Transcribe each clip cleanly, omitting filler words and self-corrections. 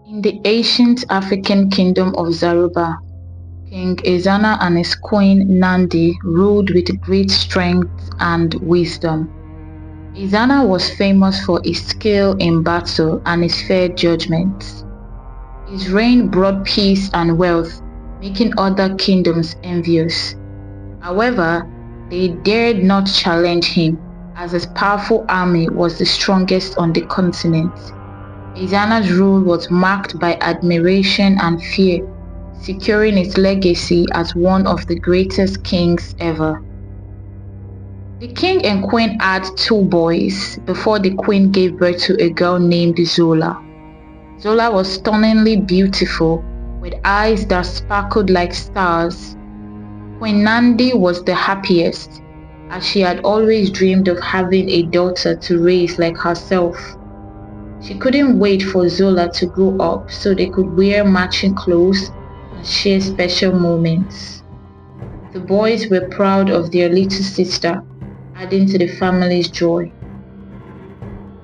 In the ancient African kingdom of Zaruba, King Ezana and his queen Nandi ruled with great strength and wisdom. Ezana was famous for his skill in battle and his fair judgments. His reign brought peace and wealth, making other kingdoms envious. However, they dared not challenge him, as his powerful army was the strongest on the continent. Ezana's rule was marked by admiration and fear, securing his legacy as one of the greatest kings ever. The king and queen had two boys before the queen gave birth to a girl named Zola. Zola was stunningly beautiful, with eyes that sparkled like stars. Queen Nandi was the happiest, as she had always dreamed of having a daughter to raise like herself. She couldn't wait for Zola to grow up so they could wear matching clothes and share special moments. The boys were proud of their little sister, adding to the family's joy.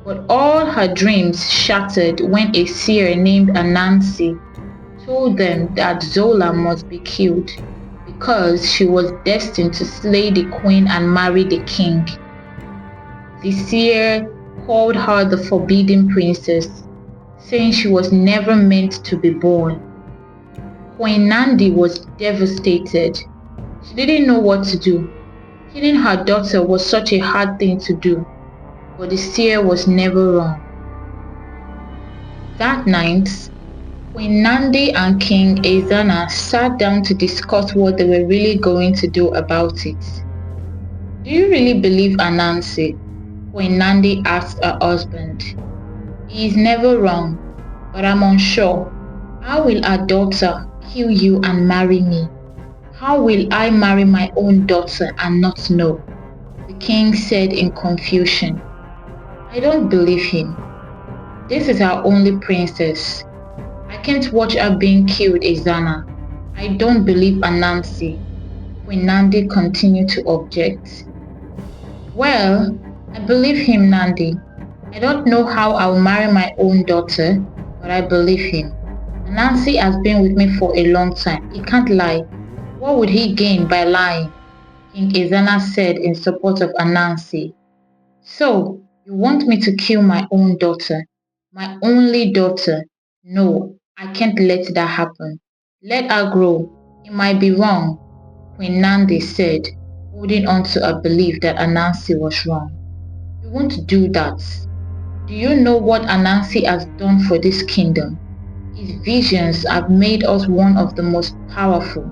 But all her dreams shattered when a seer named Anansi told them that Zola must be killed because she was destined to slay the queen and marry the king. The seer called her the Forbidden Princess, saying she was never meant to be born. Queen Nandi was devastated. She didn't know what to do. Killing her daughter was such a hard thing to do, but the seer was never wrong. That night, Queen Nandi and King Ezana sat down to discuss what they were really going to do about it. "Do you really believe Anansi?" Queen Nandi asked her husband. "He is never wrong, but I'm unsure. How will our daughter kill you and marry me? How will I marry my own daughter and not know?" the king said in confusion. "I don't believe him. This is our only princess. I can't watch her being killed, Ezana. I don't believe Anansi." Queen Nandi continued to object. "Well, I believe him, Nandi. I don't know how I'll marry my own daughter, but I believe him. Anansi has been with me for a long time. He can't lie. What would he gain by lying?" King Ezana said in support of Anansi. "So, you want me to kill my own daughter? My only daughter? No, I can't let that happen. Let her grow. It might be wrong," Queen Nandi said, holding on to her belief that Anansi was wrong. "You won't do that. Do you know what Anansi has done for this kingdom? His visions have made us one of the most powerful.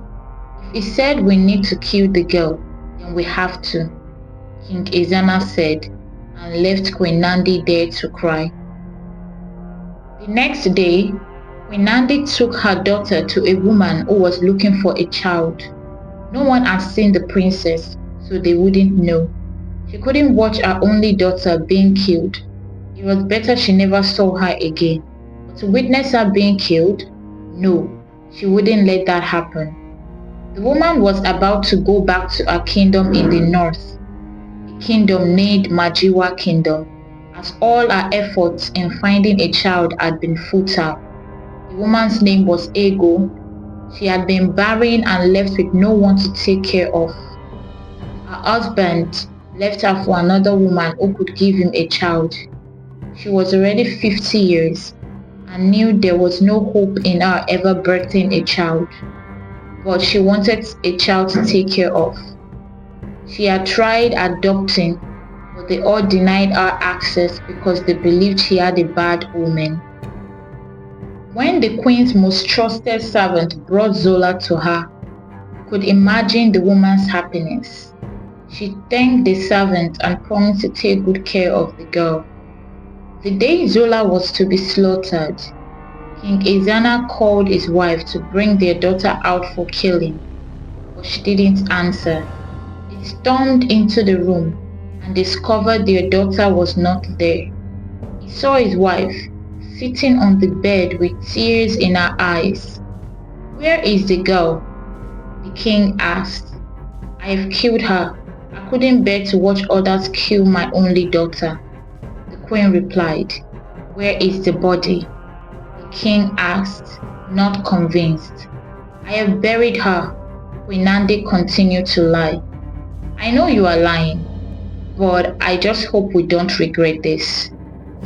If he said we need to kill the girl, then we have to," King Ezana said, and left Queen Nandi there to cry. The next day, Queen Nandi took her daughter to a woman who was looking for a child. No one had seen the princess, so they wouldn't know. She couldn't watch her only daughter being killed. It was better she never saw her again. But to witness her being killed? No, she wouldn't let that happen. The woman was about to go back to her kingdom in the north, a kingdom named Majiwa Kingdom, as all her efforts in finding a child had been futile. The woman's name was Ego. She had been barren and left with no one to take care of. Her husband left her for another woman who could give him a child. She was already 50 years and knew there was no hope in her ever birthing a child. But she wanted a child to take care of. She had tried adopting, but they all denied her access because they believed she had a bad omen. When the queen's most trusted servant brought Zola to her, you could imagine the woman's happiness. She thanked the servant and promised to take good care of the girl. The day Zola was to be slaughtered, King Ezana called his wife to bring their daughter out for killing, but she didn't answer. They stormed into the room and discovered their daughter was not there. He saw his wife sitting on the bed with tears in her eyes. "Where is the girl?" the king asked. "I have killed her. I couldn't bear to watch others kill my only daughter," the queen replied. "Where is the body?" The king asked, not convinced. I have buried her, Queen Nandi continued to lie. I know you are lying, but I just hope we don't regret this,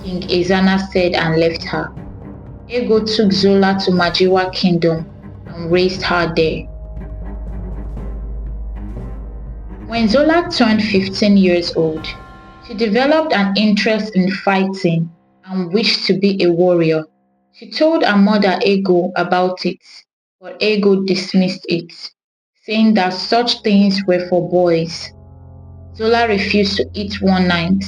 King Ezana said and left her. Ego took Zola to Majiwa Kingdom and raised her there. When Zola turned 15 years old, she developed an interest in fighting and wished to be a warrior. She told her mother Ego about it, but Ego dismissed it, saying that such things were for boys. Zola refused to eat one night.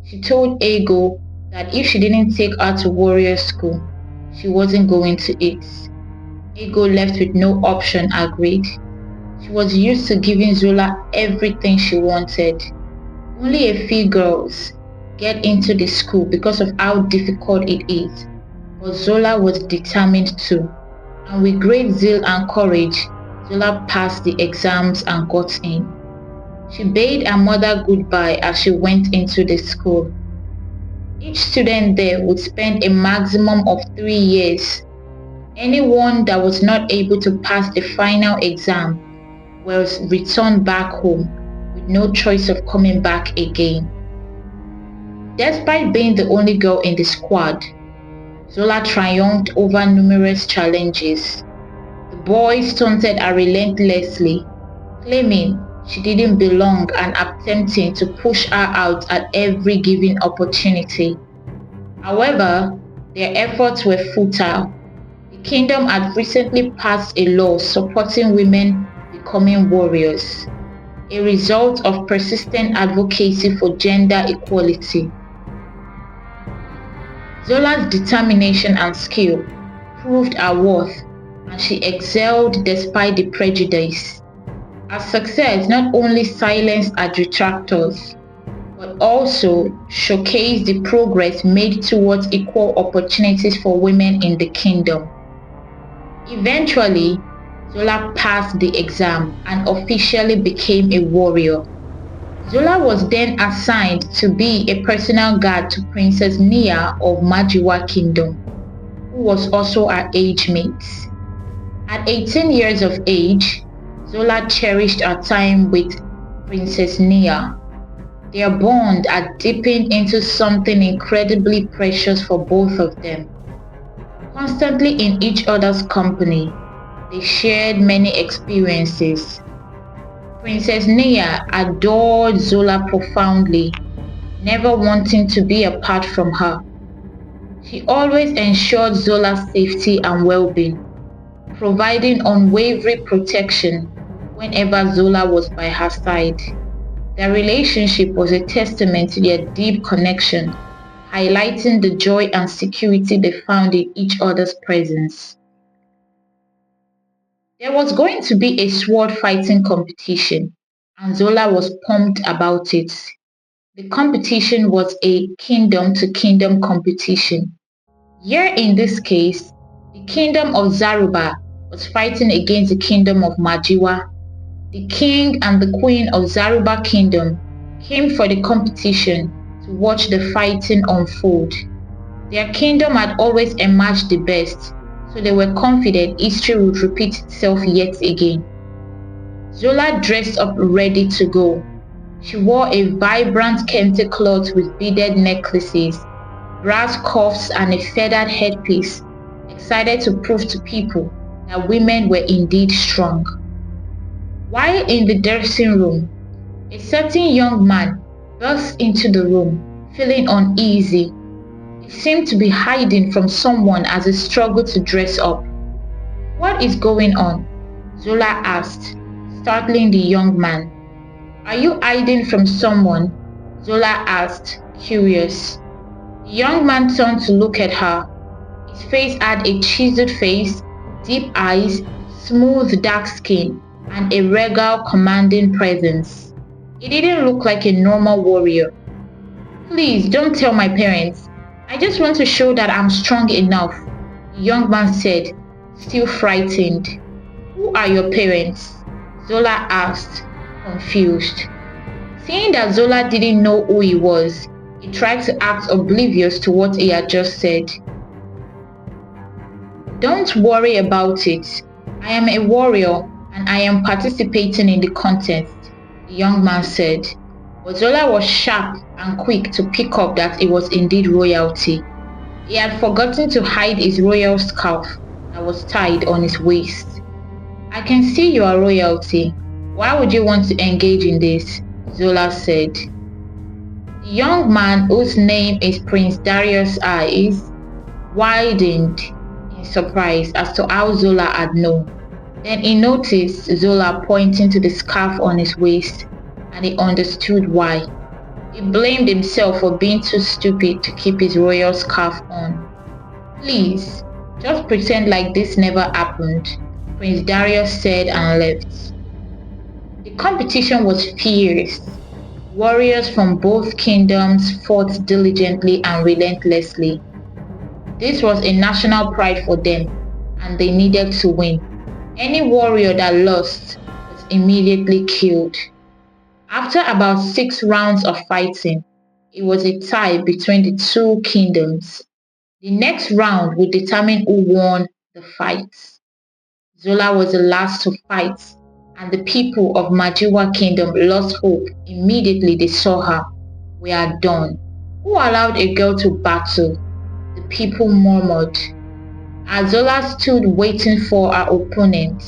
She told Ego that if she didn't take her to warrior school, she wasn't going to eat. Ego, left with no option, agreed. She was used to giving Zola everything she wanted. Only a few girls get into the school because of how difficult it is, but Zola was determined to, and with great zeal and courage, Zola passed the exams and got in. She bade her mother goodbye as she went into the school. Each student there would spend a maximum of 3 years. Anyone that was not able to pass the final exam was returned back home with no choice of coming back again. Despite being the only girl in the squad, Zola triumphed over numerous challenges. The boys taunted her relentlessly, claiming she didn't belong and attempting to push her out at every given opportunity. However, their efforts were futile. The kingdom had recently passed a law supporting women becoming warriors, a result of persistent advocacy for gender equality. Zola's determination and skill proved her worth, and she excelled despite the prejudice. Her success not only silenced her detractors, but also showcased the progress made towards equal opportunities for women in the kingdom. Eventually, Zola passed the exam and officially became a warrior. Zola was then assigned to be a personal guard to Princess Nia of Majiwa Kingdom, who was also her age mate. At 18 years of age, Zola cherished her time with Princess Nia. Their bond had deepened into something incredibly precious for both of them. Constantly in each other's company, they shared many experiences. Princess Nia adored Zola profoundly, never wanting to be apart from her. She always ensured Zola's safety and well-being, providing unwavering protection whenever Zola was by her side. Their relationship was a testament to their deep connection, highlighting the joy and security they found in each other's presence. There was going to be a sword fighting competition, and Zola was pumped about it. The competition was a kingdom-to-kingdom competition. Here in this case, the kingdom of Zaruba was fighting against the kingdom of Majiwa. The king and the queen of Zaruba Kingdom came for the competition to watch the fighting unfold. Their kingdom had always emerged the best, so they were confident history would repeat itself yet again. Zola dressed up ready to go. She wore a vibrant kente cloth with beaded necklaces, brass cuffs and a feathered headpiece, excited to prove to people that women were indeed strong. While in the dressing room, a certain young man burst into the room, feeling uneasy. He seemed to be hiding from someone as he struggled to dress up. "What is going on?" Zola asked, startling the young man. "Are you hiding from someone?" Zola asked, curious. The young man turned to look at her. His face had a chiseled face, deep eyes, smooth dark skin, and a regal, commanding presence. He didn't look like a normal warrior. "Please don't tell my parents. I just want to show that I'm strong enough," the young man said, still frightened. "Who are your parents?" Zola asked, confused. Seeing that Zola didn't know who he was, he tried to act oblivious to what he had just said. Don't worry about it. I am a warrior and I am participating in the contest, the young man said. But Zola was sharp and quick to pick up that it was indeed royalty. He had forgotten to hide his royal scarf that was tied on his waist. I can see you are royalty. Why would you want to engage in this? Zola said. The young man, whose name is Prince Darius' eyes widened in surprise as to how Zola had known. Then he noticed Zola pointing to the scarf on his waist, and he understood why. He blamed himself for being too stupid to keep his royal scarf on. Please, just pretend like this never happened, Prince Darius said and left. The competition was fierce. Warriors from both kingdoms fought diligently and relentlessly. This was a national pride for them, and they needed to win. Any warrior that lost was immediately killed. After about 6 rounds of fighting, it was a tie between the two kingdoms. The next round would determine who won the fight. Zola was the last to fight, and the people of Majiwa Kingdom lost hope immediately they saw her. We are done. Who allowed a girl to battle? The people murmured. As Zola stood waiting for her opponent,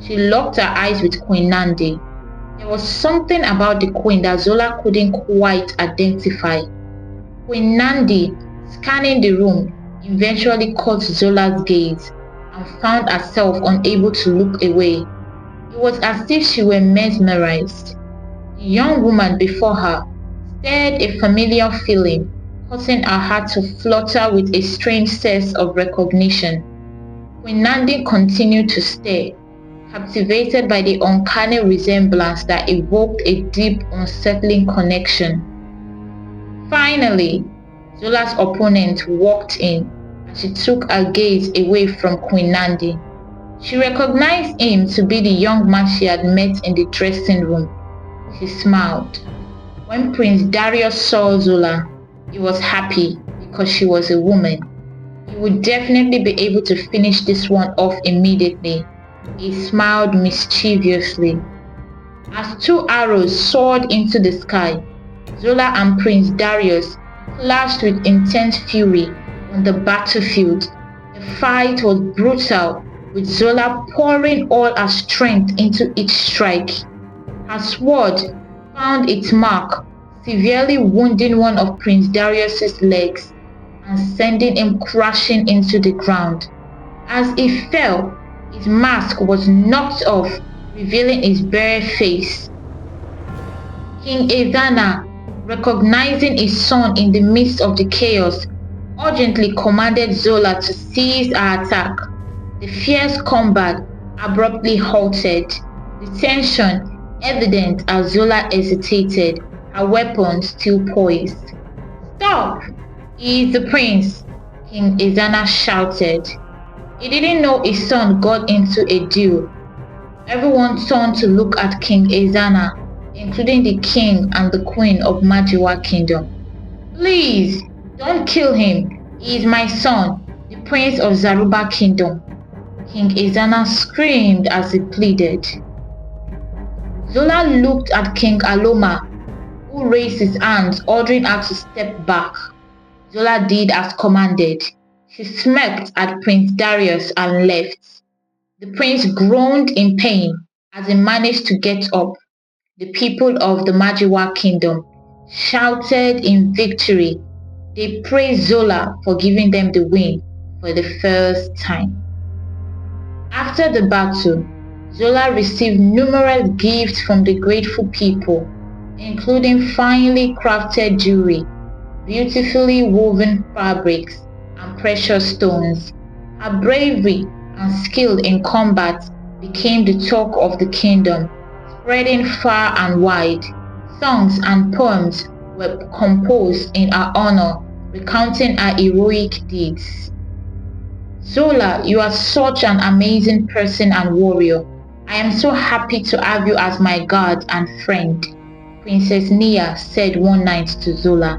she locked her eyes with Queen Nandi. There was something about the queen that Zola couldn't quite identify. Queen Nandi, scanning the room, eventually caught Zola's gaze and found herself unable to look away. It was as if she were mesmerized. The young woman before her stirred a familiar feeling, causing her heart to flutter with a strange sense of recognition. Queen Nandi continued to stare, captivated by the uncanny resemblance that evoked a deep, unsettling connection. Finally, Zola's opponent walked in, and she took her gaze away from Queen Nandi. She recognized him to be the young man she had met in the dressing room. She smiled. When Prince Darius saw Zola, he was happy because she was a woman. He would definitely be able to finish this one off immediately. He smiled mischievously. As 2 arrows soared into the sky, Zola and Prince Darius clashed with intense fury on the battlefield. The fight was brutal, with Zola pouring all her strength into each strike. Her sword found its mark, severely wounding one of Prince Darius's legs and sending him crashing into the ground. As he fell, his mask was knocked off, revealing his bare face. King Ezana, recognizing his son in the midst of the chaos, urgently commanded Zola to cease her attack. The fierce combat abruptly halted, the tension evident as Zola hesitated, her weapon still poised. Stop! He is the prince, King Ezana shouted. He didn't know his son got into a duel. Everyone turned to look at King Ezana, including the king and the queen of Majiwa Kingdom. Please, don't kill him. He is my son, the prince of Zaruba Kingdom. King Ezana screamed as he pleaded. Zola looked at King Aloma, who raised his hands, ordering her to step back. Zola did as commanded. She smirked at Prince Darius and left. The prince groaned in pain as he managed to get up. The people of the Majiwa Kingdom shouted in victory. They praised Zola for giving them the win for the first time. After the battle, Zola received numerous gifts from the grateful people, including finely crafted jewelry, beautifully woven fabrics, and precious stones. Her bravery and skill in combat became the talk of the kingdom, spreading far and wide. Songs and poems were composed in her honor, recounting her heroic deeds. Zola, you are such an amazing person and warrior. I am so happy to have you as my guard and friend, Princess Nia said one night to Zola.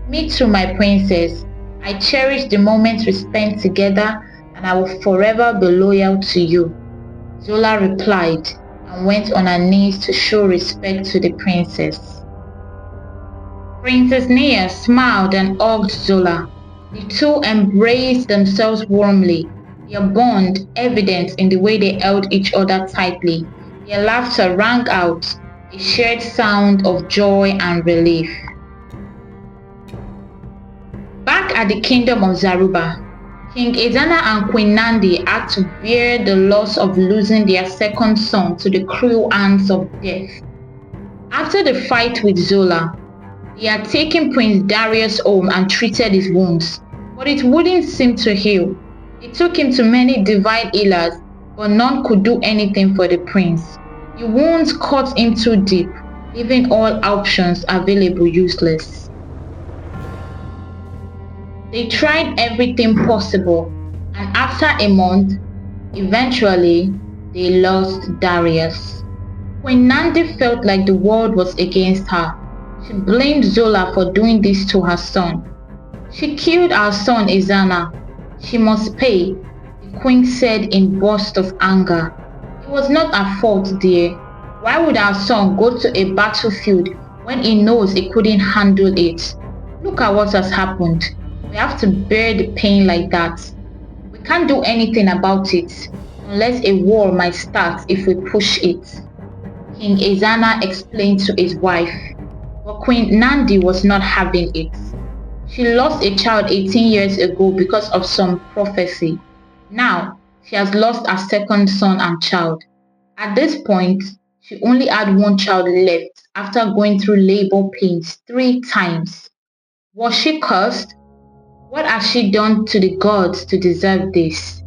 Me too, my princess. I cherish the moments we spent together and I will forever be loyal to you," Zola replied and went on her knees to show respect to the princess. Princess Nia smiled and hugged Zola. The two embraced themselves warmly, their bond evident in the way they held each other tightly. Their laughter rang out, a shared sound of joy and relief. Back at the kingdom of Zaruba, King Ezana and Queen Nandi had to bear the loss of losing their second son to the cruel hands of death. After the fight with Zola, they had taken Prince Darius home and treated his wounds, but it wouldn't seem to heal. They took him to many divine healers, but none could do anything for the prince. The wounds cut him too deep, leaving all options available useless. They tried everything possible, and after a month, eventually, they lost Darius. Queen Nandi felt like the world was against her. She blamed Zola for doing this to her son. "She killed our son Ezana. She must pay," the queen said in bursts of anger. "It was not her fault, dear. Why would our son go to a battlefield when he knows he couldn't handle it? Look at what has happened. We have to bear the pain like that. We can't do anything about it, unless a war might start if we push it," King Ezana explained to his wife. But Queen Nandi was not having it. She lost a child 18 years ago because of some prophecy. Now, she has lost her second son and child. At this point, she only had one child left after going through labor pains 3 times. Was she cursed? What has she done to the gods to deserve this?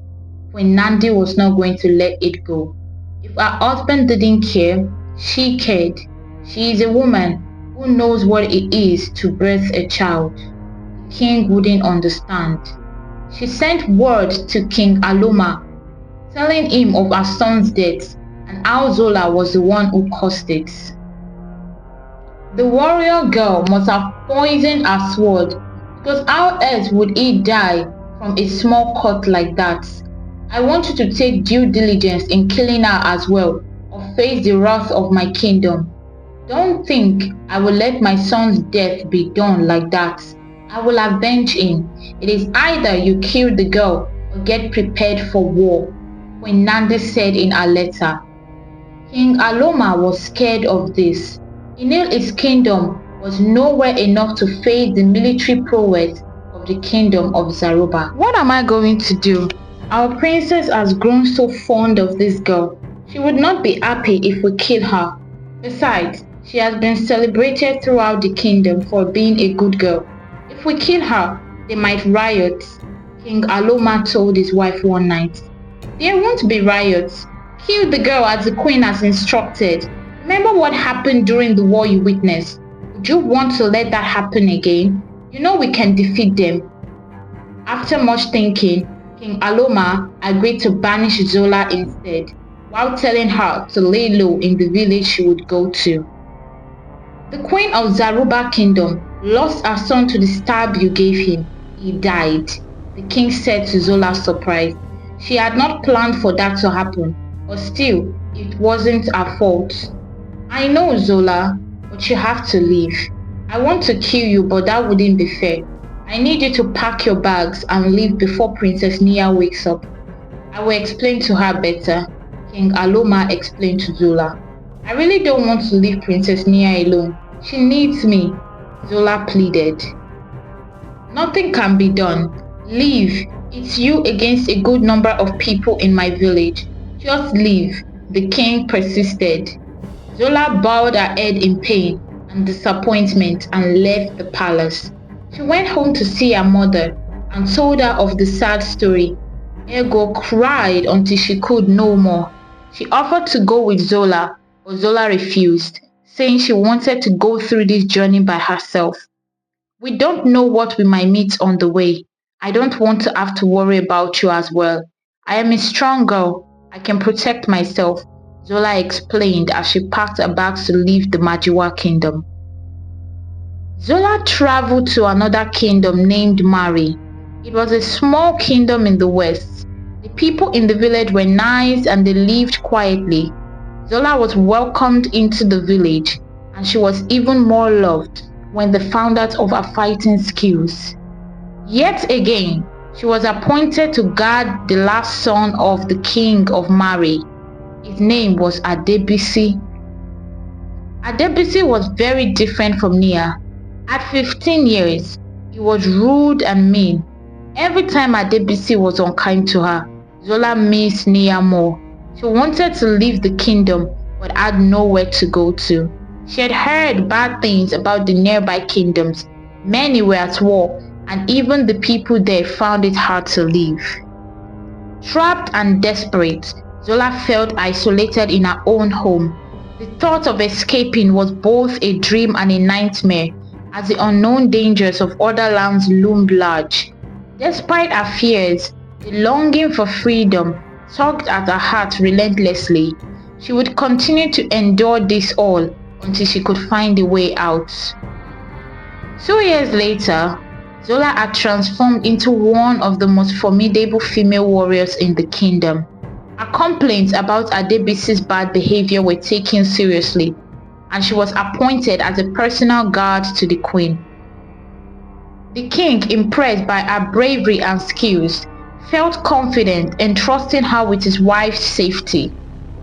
Queen Nandi was not going to let it go. If her husband didn't care, she cared. She is a woman who knows what it is to birth a child. The king wouldn't understand. She sent word to King Aloma, telling him of her son's death and how Zola was the one who caused it. The warrior girl must have poisoned her sword, because how else would he die from a small cut like that? I want you to take due diligence in killing her as well, or face the wrath of my kingdom. Don't think I will let my son's death be done like that. I will avenge him. It is either you kill the girl or get prepared for war," Queen Nandi said in her letter. King Aloma was scared of this. He knew his kingdom was nowhere enough to face the military prowess of the kingdom of Zaruba. "What am I going to do? Our princess has grown so fond of this girl. She would not be happy if we kill her. Besides, she has been celebrated throughout the kingdom for being a good girl. If we kill her, they might riot," King Aloma told his wife one night. "There won't be riots. Kill the girl as the queen has instructed. Remember what happened during the war you witnessed. Would you want to let that happen again? You know we can defeat them." After much thinking, King Aloma agreed to banish Zola instead, while telling her to lay low in the village she would go to. "The queen of Zaruba kingdom lost her son to the stab you gave him. He died," the king said to Zola's surprise. She had not planned for that to happen, but still, it wasn't her fault. "I know, Zola, but you have to leave. I want to kill you, but that wouldn't be fair. I need you to pack your bags and leave before Princess Nia wakes up. I will explain to her better," King Aloma explained to Zola. "I really don't want to leave Princess Nia alone. She needs me," Zola pleaded. "Nothing can be done. Leave. It's you against a good number of people in my village. Just leave," the king persisted. Zola bowed her head in pain and disappointment and left the palace. She went home to see her mother and told her of the sad story. Ego cried until she could no more. She offered to go with Zola, but Zola refused, saying she wanted to go through this journey by herself. "We don't know what we might meet on the way. I don't want to have to worry about you as well. I am a strong girl. I can protect myself," Zola explained as she packed her bags to leave the Majiwa kingdom. Zola traveled to another kingdom named Mari. It was a small kingdom in the west. The people in the village were nice and they lived quietly. Zola was welcomed into the village, and she was even more loved when they found out of her fighting skills. Yet again, she was appointed to guard the last son of the king of Mari. His name was Adebisi. Adebisi was very different from Nia. At 15 years, he was rude and mean. Every time Adebisi was unkind to her, Zola missed Nia more. She wanted to leave the kingdom but had nowhere to go to. She had heard bad things about the nearby kingdoms. Many were at war, and even the people there found it hard to live. Trapped and desperate, Zola felt isolated in her own home. The thought of escaping was both a dream and a nightmare, as the unknown dangers of other lands loomed large. Despite her fears, the longing for freedom tugged at her heart relentlessly. She would continue to endure this all until she could find a way out. 2 years later, Zola had transformed into one of the most formidable female warriors in the kingdom. Her complaints about Adebisi's bad behavior were taken seriously, and she was appointed as a personal guard to the queen. The king, impressed by her bravery and skills, felt confident entrusting her with his wife's safety.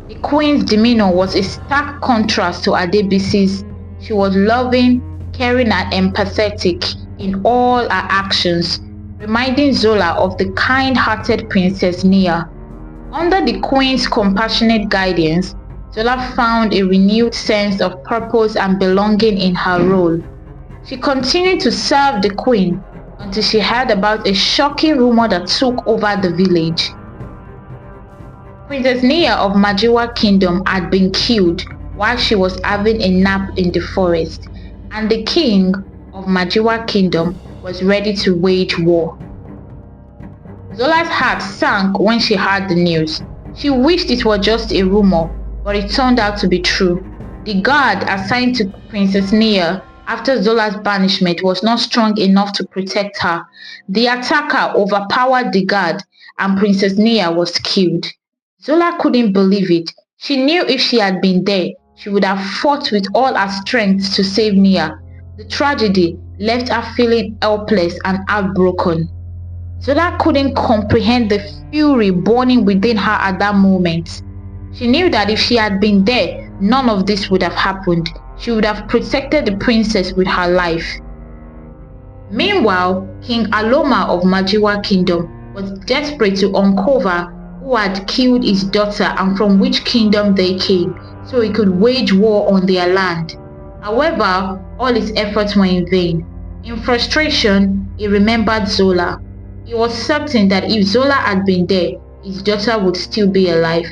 The queen's demeanor was a stark contrast to Adebisi's. She was loving, caring and empathetic in all her actions, reminding Zola of the kind-hearted Princess Nia. Under the queen's compassionate guidance, Zola found a renewed sense of purpose and belonging in her role. She continued to serve the queen until she heard about a shocking rumor that took over the village. Princess Nia of Majiwa Kingdom had been killed while she was having a nap in the forest, and the king of Majiwa Kingdom was ready to wage war. Zola's heart sank when she heard the news. She wished it was just a rumor, but it turned out to be true. The guard assigned to Princess Nia after Zola's banishment was not strong enough to protect her. The attacker overpowered the guard and Princess Nia was killed. Zola couldn't believe it. She knew if she had been there, she would have fought with all her strength to save Nia. The tragedy left her feeling helpless and heartbroken. Zola couldn't comprehend the fury burning within her at that moment. She knew that if she had been there, none of this would have happened. She would have protected the princess with her life. Meanwhile, King Aloma of Majiwa Kingdom was desperate to uncover who had killed his daughter and from which kingdom they came, so he could wage war on their land. However, all his efforts were in vain. In frustration, he remembered Zola. He was certain that if Zola had been there, his daughter would still be alive.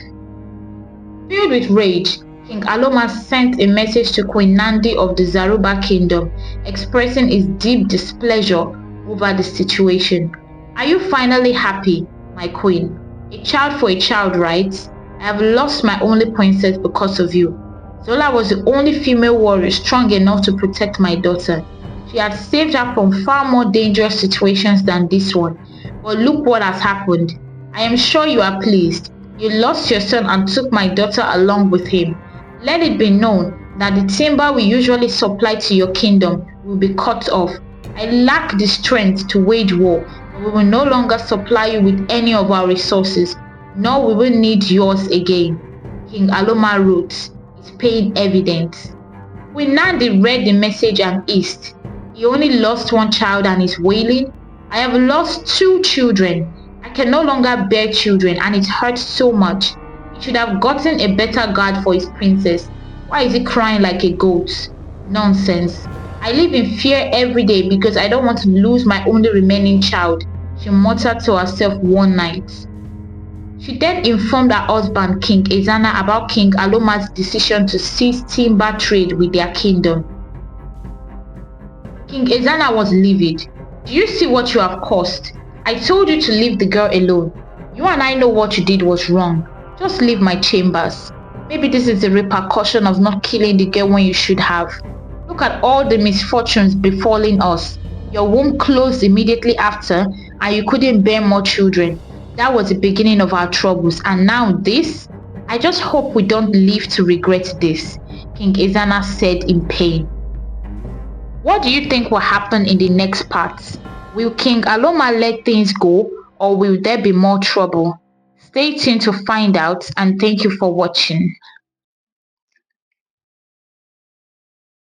Filled with rage, King Aloma sent a message to Queen Nandi of the Zaruba Kingdom, expressing his deep displeasure over the situation. "Are you finally happy, my queen? A child for a child, right? I have lost my only princess because of you. Zola was the only female warrior strong enough to protect my daughter. She had saved her from far more dangerous situations than this one. But look what has happened. I am sure you are pleased. You lost your son and took my daughter along with him. Let it be known that the timber we usually supply to your kingdom will be cut off. I lack the strength to wage war, but we will no longer supply you with any of our resources, nor will we need yours again." King Aloma wrote, his pain evident. Queen Nandi read the message and hissed. "He only lost one child and is wailing? I have lost 2 children. I can no longer bear children and it hurts so much. He should have gotten a better guard for his princess. Why is he crying like a goat? Nonsense. I live in fear every day because I don't want to lose my only remaining child," she muttered to herself one night. She then informed her husband King Ezana about King Aloma's decision to cease timber trade with their kingdom. King Ezana was livid. "Do you see what you have caused? I told you to leave the girl alone. You and I know what you did was wrong. Just leave my chambers. Maybe this is the repercussion of not killing the girl when you should have. Look at all the misfortunes befalling us. Your womb closed immediately after and you couldn't bear more children. That was the beginning of our troubles, and now this? I just hope we don't live to regret this, King Izana said in pain. What do you think will happen in the next part? Will King Aloma let things go, or will there be more trouble? Stay tuned to find out, and thank you for watching.